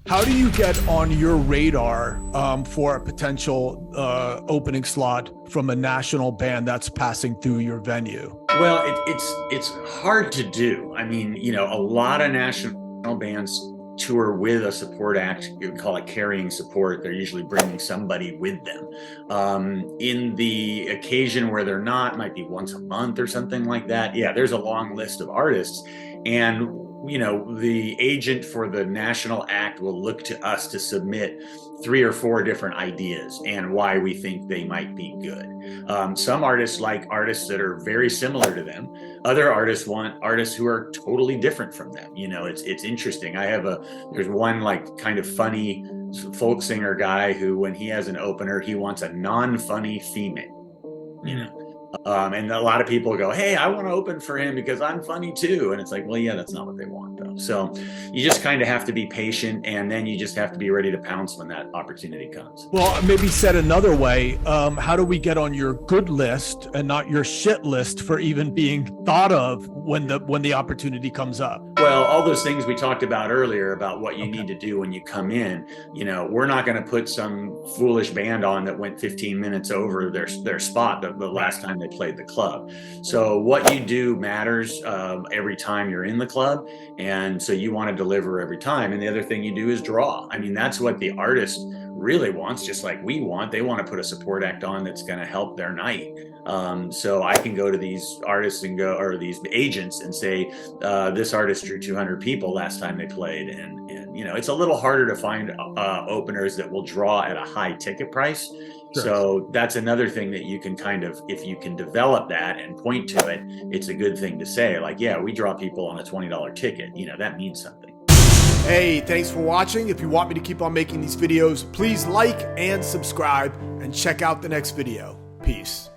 How do you get on your radar for a potential opening slot from a national band that's passing through your venue? Well, it's hard to do. I mean, a lot of national bands tour with a support act. You would call it carrying support. They're usually bringing somebody with them. In the occasion where they're not, might be once a month or something like that. Yeah, there's a long list of artists, and the agent for the national act will look to us to submit 3 or 4 different ideas and why we think they might be good. Some artists like artists that are very similar to them. Other artists want artists who are totally different from them. It's interesting. There's one like kind of funny folk singer guy who, when he has an opener, he wants a non-funny female. And a lot of people go, hey, I want to open for him because I'm funny too. And it's like, well, yeah, that's not what they want though. So you just kind of have to be patient, and then you just have to be ready to pounce when that opportunity comes. Well, maybe said another way, how do we get on your good list and not your shit list for even being thought of when the opportunity comes up? Well, all those things we talked about earlier about what you need to do when you come in, we're not going to put some foolish band on that went 15 minutes over their spot the last time they played the club. So what you do matters every time you're in the club. And so you want to deliver every time. And the other thing you do is draw. I mean, that's what the artist really wants, just like we want. They want to put a support act on that's going to help their night. So I can go to these artists or these agents and say, this artist drew 200 people last time they played. And it's a little harder to find openers that will draw at a high ticket price. Sure. So that's another thing that you can if you can develop that and point to it, it's a good thing to say, like, yeah, we draw people on a $20 ticket. That means something. Hey, thanks for watching. If you want me to keep on making these videos, please like and subscribe and check out the next video. Peace.